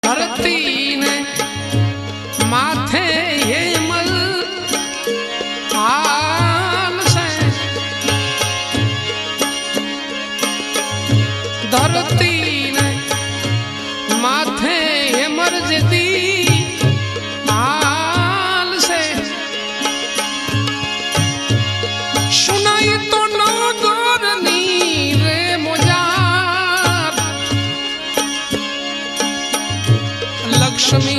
धरती ने माथे हेमल हाल से धरती ने माथे हेमर जदी हाल से सुनाई तो नगरनी रे मोजार लक्ष्मी